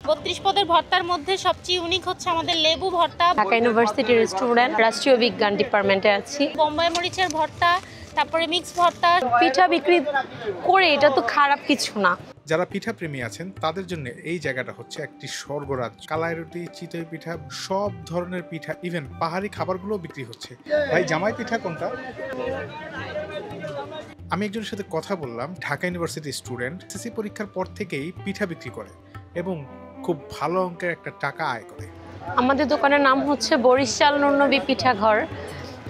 32 পদের ভর্তার মধ্যে সবচেয়ে ইউনিক হচ্ছে আমাদের লেবু ভর্তা। ঢাকা ইউনিভার্সিটির স্টুডেন্ট, রাষ্ট্রীয় বিজ্ঞান ডিপার্টমেন্টে আছি। বোম্বাই মরিচের ভর্তা, তারপরে মিক্স ভর্তা। পিঠা বিক্রি করে এটা তো খারাপ কিছু না। যারা পিঠা প্রেমী আছেন তাদের জন্য এই জায়গাটা হচ্ছে একটি স্বর্গরাজ। কালাই রুটি, চিতই পিঠা, সব ধরনের পিঠা, ইভেন পাহাড়ি খাবারগুলো বিক্রি হচ্ছে। ভাই, জামাই পিঠা কোনটা? আমি একজনের সাথে কথা বললাম, ঢাকা ইউনিভার্সিটির স্টুডেন্ট, এসএসসি পরীক্ষার পর থেকেই পিঠা বিক্রি করে এবং খুব ভালো অঙ্কের একটা টাকা আয় করে। আমাদের দোকানের নাম হচ্ছে বরিশাল নুনবী পিঠাঘর।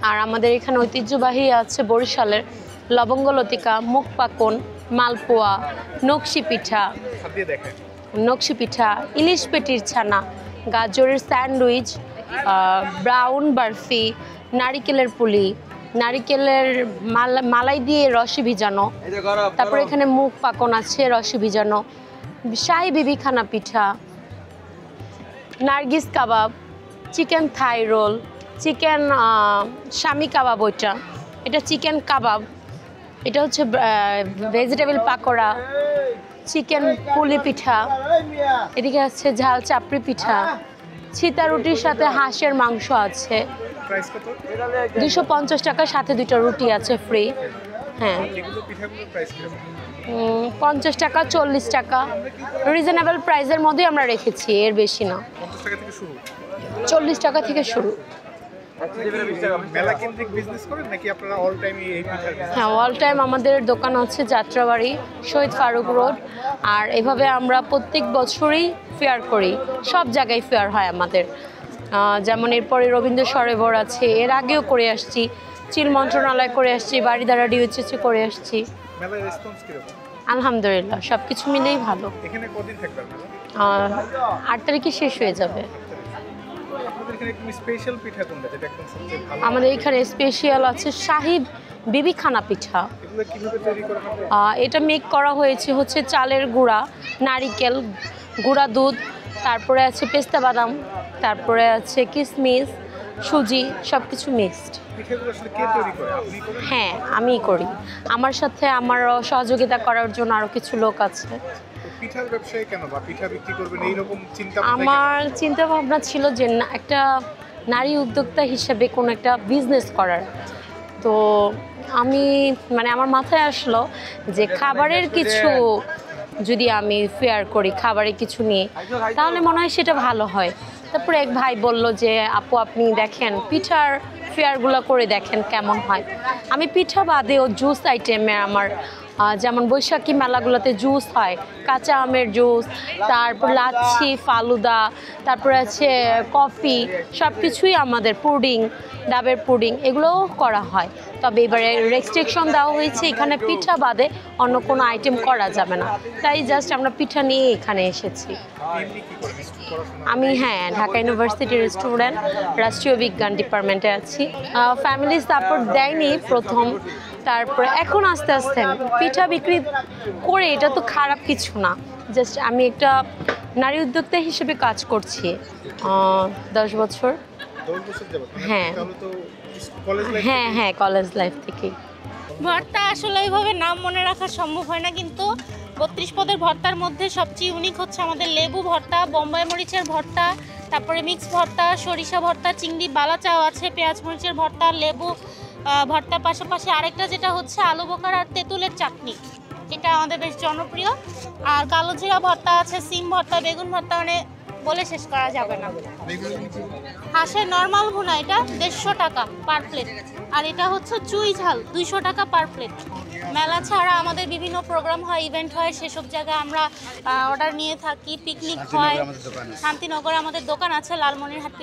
আর আমাদের এখানে ঐতিহ্যবাহী আছে বরিশালের লবঙ্গ লতিকা, মুখ পাকন, মালপোয়া, নকশি পিঠা, নকশি পিঠা, ইলিশ পেটির ছানা, গাজরের স্যান্ডউইচ, ব্রাউন বার্ফি, নারিকেলের পুলি, নারিকেলের মালাই দিয়ে রসে ভিজানো, তারপরে এখানে মুখ পাকন আছে রসে ভিজানো, শাহী বিবিখানা পিঠা, নার্গিস কাবাব, চিকেন থাই রোল, চিকেন শামি কাবাব, এটা চিকেন কাবাব, এটা হচ্ছে ভেজিটেবল পাকোড়া, চিকেন পুলি পিঠা, এদিকে আছে ঝাল চাপড়ি পিঠা, ছিতা রুটির সাথে হাঁসের মাংস আছে। 250 টাকা, সাথে 2টা রুটি আছে ফ্রি। হ্যাঁ, 50 টাকা, 40 টাকা, রিজনেবল প্রাইসের মধ্যেই আমরা রেখেছি, এর বেশি না। 40 টাকা থেকে শুরু। হ্যাঁ, অল টাইম আমাদের দোকান আছে যাত্রাবাড়ি, শহীদ ফারুক রোড। আর এভাবে আমরা প্রত্যেক বছরই ফেয়ার করি, সব জায়গায় ফেয়ার হয় আমাদের। যেমন এরপরে রবীন্দ্র সরোবর আছে, এর আগেও করে আসছি, চিল মন্ত্রণালয় করে আসছি, বাড়িধারা ডিউএইচএসে করে আসছি। আলহামদুলিল্লাহ, সব কিছু মিলেই ভালো। 8 তারিখে শেষ হয়ে যাবে। আমাদের এখানে স্পেশাল আছে শাহী বিবিখানা পিঠা। এটা মেক করা হয়েছে হচ্ছে চালের গুঁড়া, নারিকেল, গুঁড়া দুধ, তারপরে আছে পেস্তা বাদাম, তারপরে আছে কিশমিশ, সুজি, সব কিছু মিক্সড। হ্যাঁ, আমিই করি। আমার সাথে আমার সহযোগিতা করার জন্য আরও কিছু লোক আছে। আমার চিন্তা ভাবনা ছিল যে একটা নারী উদ্যোক্তা হিসেবে কোনো একটা বিজনেস করার। তো আমি আমার মাথায় আসলো যে খাবারের কিছু যদি আমি ফেয়ার করি, খাবারের কিছু নিয়ে, তাহলে মনে হয় সেটা ভালো হয়। তারপরে এক ভাই বলল যে আপু, আপনি দেখেন পিঠার ফেয়ারগুলো করে দেখেন কেমন হয়। আমি পিঠা বাদেও জুস আইটেমে আমার, যেমন বৈশাখী মেলাগুলোতে জুস হয়, কাঁচা আমের জুস, তারপর লাচ্ছি, ফালুদা, তারপর আছে কফি, সব কিছুই আমাদের, পুডিং, ডাবের পুডিং, এগুলোও করা হয়। তবে এবারে রেস্ট্রিকশন দেওয়া হয়েছে, এখানে পিঠা বাদে অন্য কোনো আইটেম করা যাবে না। তাই জাস্ট আমরা পিঠা নিয়ে এখানে এসেছি। আমি ঢাকা ইউনিভার্সিটির স্টুডেন্ট, রাষ্ট্রীয় বিজ্ঞান ডিপার্টমেন্টে আছি। ফ্যামিলি সাপোর্ট দেয়নি প্রথম, তারপরে এখন আস্তে আস্তে পিঠা বিক্রি করে এটা তো খারাপ কিছু না। জাস্ট আমি একটা নারী উদ্যোক্তা হিসেবে কাজ করছি 10 বছর। হ্যাঁ হ্যাঁ হ্যাঁ, কলেজ লাইফ থেকেই। ভর্তা আসলে ওইভাবে নাম মনে রাখা সম্ভব হয় না, কিন্তু 32 পদের ভর্তার মধ্যে সবচেয়ে ইউনিক হচ্ছে আমাদের লেবু ভর্তা, বোম্বাই মরিচের ভর্তা, তারপরে মিক্স ভর্তা, সরিষা ভর্তা, চিংড়ি বালা চাও আছে, পেঁয়াজ মরিচের ভর্তা, লেবু ভর্তার পাশাপাশি আরেকটা যেটা হচ্ছে আলু বোখার আর তেঁতুলের চাটনি, এটা আমাদের বেশ জনপ্রিয়। আর কালো জিরা ভর্তা আছে, সিম ভর্তা, বেগুন ভর্তা, বলে শেষ করা যাবে না। হাঁসের নর্মাল ভুনা, এটা 150 টাকা পার প্লেট। আর এটা হচ্ছে চুই ঝাল, 200 টাকা পার প্লেট। মেলা ছাড়া আমাদের বিভিন্ন প্রোগ্রাম হয়, ইভেন্ট হয়, সেসব জায়গায় আমরা অর্ডার নিয়ে থাকি। পিকনিক হয়, শান্তিনগরে আমাদের দোকান আছে, লালমনিরহাট।